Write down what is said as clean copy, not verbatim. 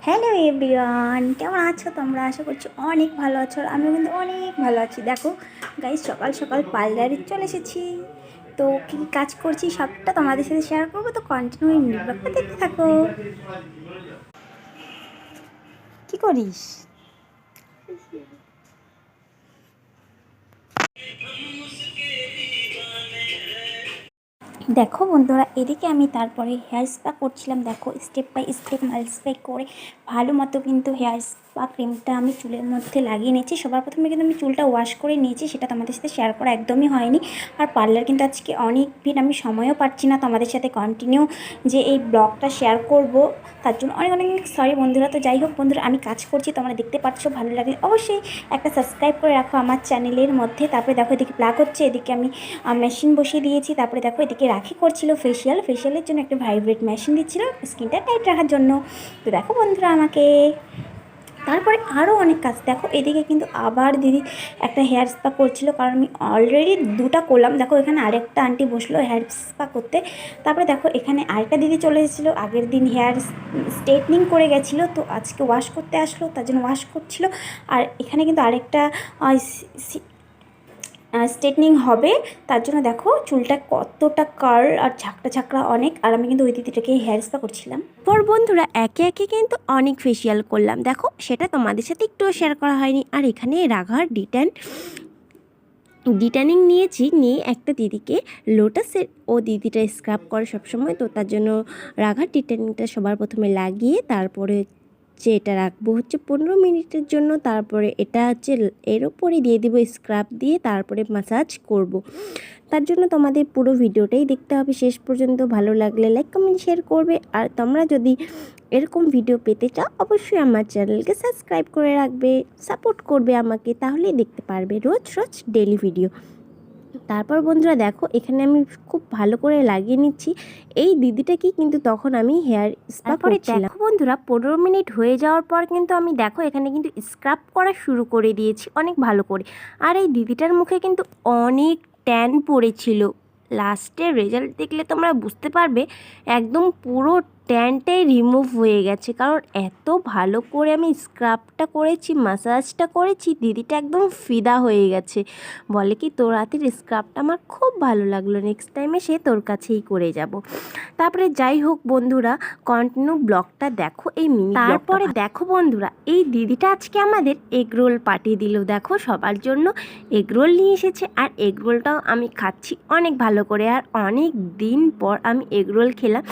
Hello everyone, কেমন আছো তোমরা? আশা করছি অনেক ভালো আছো। আর আমিও কিন্তু অনেক ভালো আছি। দেখো গাইস, সকাল সকাল পার্লারে চলে এসেছি। তো কী কী কাজ করছি সবটা তোমাদের সাথে শেয়ার করবো, তো কন্টিনিউ ব্লগটা দেখতে থাকো। কি করিস? দেখো বন্ধুরা, এদিকে আমি তারপরে হেয়ার স্পা করছিলাম। দেখো স্টেপ বাই স্টেপ মাল্টিপ্লাই করে ভালো মতো কিন্তু হেয়ার স্পা ক্রিমটা আমি চুলের মধ্যে লাগিয়ে নিয়েছি। সবার প্রথমে কিন্তু আমি চুলটা ওয়াশ করে নিয়েছি, সেটা তোমাদের সাথে শেয়ার করা একদমই হয়নি। আর পার্লার কিন্তু আজকে অনেক ভিড়, আমি সময়ও পাচ্ছি না তোমাদের সাথে কন্টিনিউ যে এই ব্লগটা শেয়ার করব, তার জন্য অনেক অনেক সরি বন্ধুরা। তো যাই হোক বন্ধুরা, আমি কাজ করছি, তোমরা দেখতে পাচ্ছ। ভালো লাগলে অবশ্যই একটা সাবস্ক্রাইব করে রাখো আমার চ্যানেলের মধ্যে। তারপরে দেখো এদিকে প্লাগ হচ্ছে, এদিকে আমি মেশিন বসিয়ে দিয়েছি। তারপরে দেখো এদিকে রাখি করছিল ফেশিয়ালের জন্য একটা ভাইব্রেট মেশিন দিচ্ছিল স্কিনটা টাইট রাখার জন্য। তো দেখো বন্ধুরা, আমাকে তারপরে আরও অনেক কাজ। দেখো এদিকে কিন্তু আবার দিদি একটা হেয়ার স্পা করছিল, কারণ আমি অলরেডি দুটা করলাম। দেখো এখানে আরেকটা আন্টি বসলো হেয়ার স্পা করতে। তারপরে দেখো এখানে আরেকটা দিদি চলে এসেছিলো, আগের দিন হেয়ার স্ট্রেটনিং করে গেছিলো, তো আজকে ওয়াশ করতে আসলো, তার জন্য ওয়াশ করছিল। আর এখানে কিন্তু আরেকটা স্ট্রেটনিং হবে, তার জন্য দেখো চুলটা কতটা কার্ল আর ঝাঁকড়া ঝাঁকড়া অনেক। আর আমি কিন্তু ওই দিদিটাকে হেয়ার স্পা করছিলাম। পর বন্ধুরা একে একে কিন্তু অনেক ফেসিয়াল করলাম। দেখো সেটা তোমাদের সাথে একটুও শেয়ার করা হয়নি। আর এখানে রাঘার ডিটানিং নিয়েছি, নিয়ে একটা দিদিকে লোটাসের, ও দিদিটা স্ক্রাব করে সবসময়, তো তার জন্য রাঘার ডিটানিংটা সবার প্রথমে লাগিয়ে তারপরে এটা রাখবো হচ্ছে 15 মিনিটের জন্য। তারপরে এটা হচ্ছে এর ওপরে দিয়ে দিব স্ক্রাব দিয়ে, তারপরে ম্যাসাজ করব। তার জন্য তোমাদের পুরো ভিডিওটাই দেখতে হবে শেষ পর্যন্ত। ভালো লাগলে লাইক কমেন্ট শেয়ার করবে। আর তোমরা যদি এরকম ভিডিও পেতে চাও অবশ্যই আমার চ্যানেলকে সাবস্ক্রাইব করে রাখবে, সাপোর্ট করবে আমাকে, তাহলেই দেখতে পারবে রোজ রোজ ডেলি ভিডিও। তারপর বন্ধুরা দেখো এখানে আমি খুব ভালো করে লাগিয়ে নিচ্ছি এই দিদিটাকে, কিন্তু তখন আমি হেয়ার স্পা করছিলাম। দেখো বন্ধুরা 15 মিনিট হয়ে যাওয়ার পর কিন্তু আমি দেখো এখানে কিন্তু স্ক্রাব করা শুরু করে দিয়েছি অনেক ভালো করে। আর এই দিদিটার মুখে কিন্তু অনেক ট্যান পড়েছিল। লাস্টের রেজাল্ট দেখলে তোমরা বুঝতে পারবে একদম পুরো ট্যানটাই রিমুভ হয়ে গেছে, কারণ এত ভালো করে আমি স্ক্রাবটা করেছি, ম্যাসাজটা করেছি, দিদিটা একদম ফিদা হয়ে গেছে। বলে কি তোর হাতের স্ক্রাবটা আমার খুব ভালো লাগলো, নেক্সট টাইমে সে তোর কাছেই করে যাব। তারপরে যাই হোক বন্ধুরা, কন্টিনিউ ব্লগটা দেখো এই মিনি। তারপরে দেখো বন্ধুরা, এই দিদিটা আজকে আমাদের এগরোল পাঠিয়ে দিল। দেখো সবার জন্য এগরোল নিয়ে এসেছে, আর এগরোলটাও আমি খাচ্ছি অনেক ভালো করে। আর অনেক দিন পর আমি এগরোল খেলাম।